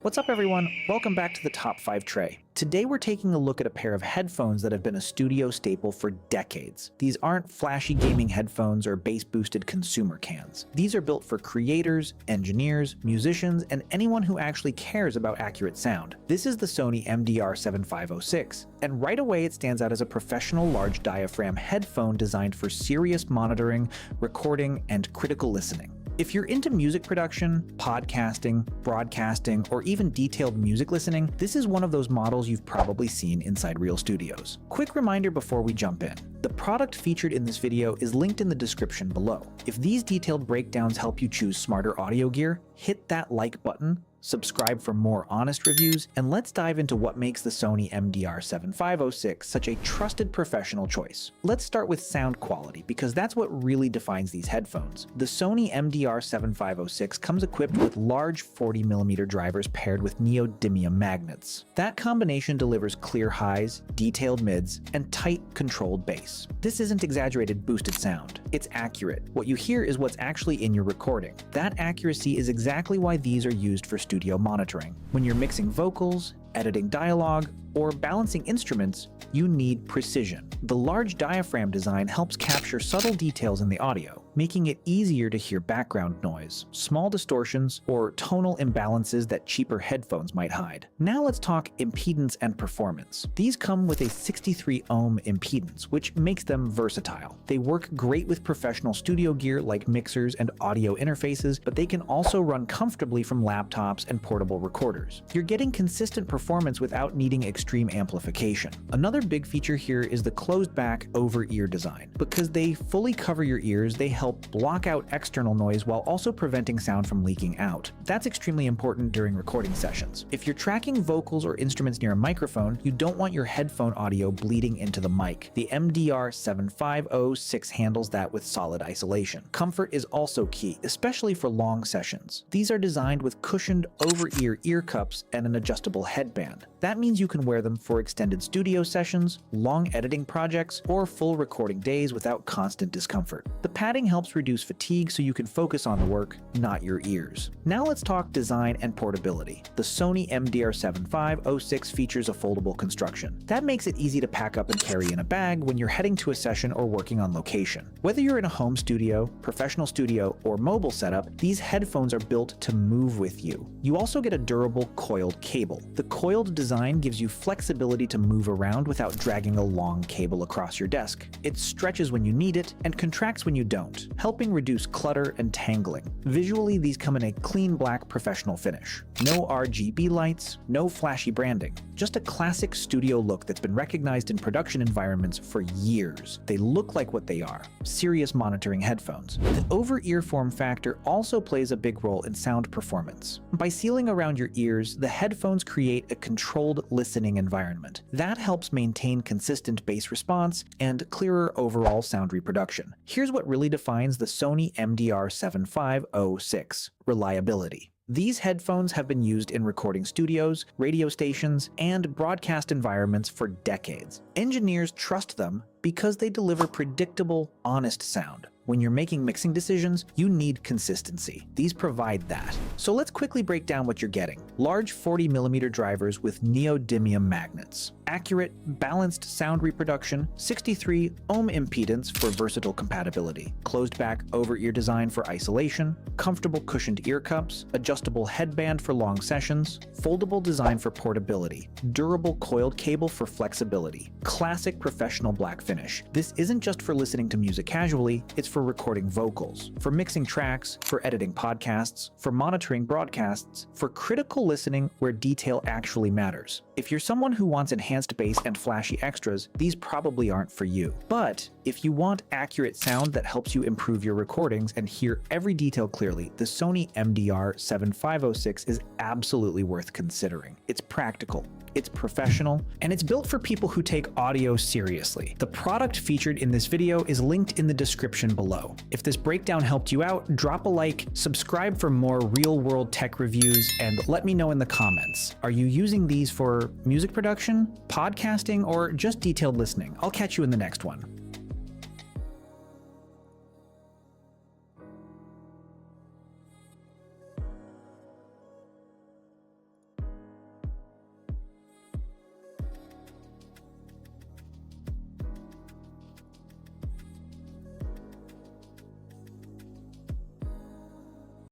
What's up everyone? Welcome back to the Top 5 Tray. Today we're taking a look at a pair of headphones that have been a studio staple for decades. These aren't flashy gaming headphones or bass-boosted consumer cans. These are built for creators, engineers, musicians, and anyone who actually cares about accurate sound. This is the Sony MDR-7506, and right away it stands out as a professional large diaphragm headphone designed for serious monitoring, recording, and critical listening. If you're into music production, podcasting, broadcasting, or even detailed music listening, this is one of those models you've probably seen inside real studios. Quick reminder before we jump in. The product featured in this video is linked in the description below. If these detailed breakdowns help you choose smarter audio gear, hit that like button, subscribe for more honest reviews, and let's dive into what makes the Sony MDR-7506 such a trusted professional choice. Let's start with sound quality, because that's what really defines these headphones. The Sony MDR-7506 comes equipped with large 40mm drivers paired with neodymium magnets. That combination delivers clear highs, detailed mids, and tight, controlled bass. This isn't exaggerated boosted sound. It's accurate. What you hear is what's actually in your recording. That accuracy is exactly why these are used for studio monitoring. When you're mixing vocals, editing dialogue, or balancing instruments, you need precision. The large diaphragm design helps capture subtle details in the audio, making it easier to hear background noise, small distortions, or tonal imbalances that cheaper headphones might hide. Now let's talk impedance and performance. These come with a 63 ohm impedance, which makes them versatile. They work great with professional studio gear like mixers and audio interfaces, but they can also run comfortably from laptops and portable recorders. You're getting consistent performance without needing extreme amplification. Another big feature here is the closed-back over-ear design. Because they fully cover your ears, they help block out external noise while also preventing sound from leaking out. That's extremely important during recording sessions. If you're tracking vocals or instruments near a microphone, you don't want your headphone audio bleeding into the mic. The MDR-7506 handles that with solid isolation. Comfort is also key, especially for long sessions. These are designed with cushioned over-ear ear cups and an adjustable headband. That means you can wear them for extended studio sessions, long editing projects, or full recording days without constant discomfort. The padding helps reduce fatigue so you can focus on the work, not your ears. Now let's talk design and portability. The Sony MDR-7506 features a foldable construction. That makes it easy to pack up and carry in a bag when you're heading to a session or working on location. Whether you're in a home studio, professional studio, or mobile setup, these headphones are built to move with you. You also get a durable coiled cable. The coiled design gives you flexibility to move around without dragging a long cable across your desk. It stretches when you need it and contracts when you don't, helping reduce clutter and tangling. Visually, these come in a clean black professional finish. No RGB lights, no flashy branding, just a classic studio look that's been recognized in production environments for years. They look like what they are, serious monitoring headphones. The over-ear form factor also plays a big role in sound performance. By sealing around your ears, the headphones create a controlled listening environment. That helps maintain consistent bass response and clearer overall sound reproduction. Here's what really defines the Sony MDR-7506: reliability. These headphones have been used in recording studios, radio stations, and broadcast environments for decades. Engineers trust them because they deliver predictable, honest sound. When you're making mixing decisions, you need consistency. These provide that. So let's quickly break down what you're getting. Large 40mm drivers with neodymium magnets. Accurate, balanced sound reproduction, 63 ohm impedance for versatile compatibility, closed-back over-ear design for isolation, comfortable cushioned ear cups, adjustable headband for long sessions, foldable design for portability, durable coiled cable for flexibility, classic professional black finish. This isn't just for listening to music casually, it's for recording vocals, for mixing tracks, for editing podcasts, for monitoring broadcasts, for critical listening where detail actually matters. If you're someone who wants enhanced bass and flashy extras, these probably aren't for you. But if you want accurate sound that helps you improve your recordings and hear every detail clearly, the Sony MDR-7506 is absolutely worth considering. It's practical, it's professional, and it's built for people who take audio seriously. The product featured in this video is linked in the description below. If this breakdown helped you out, drop a like, subscribe for more real-world tech reviews, and let me know in the comments. Are you using these for music production, podcasting, or just detailed listening? I'll catch you in the next one.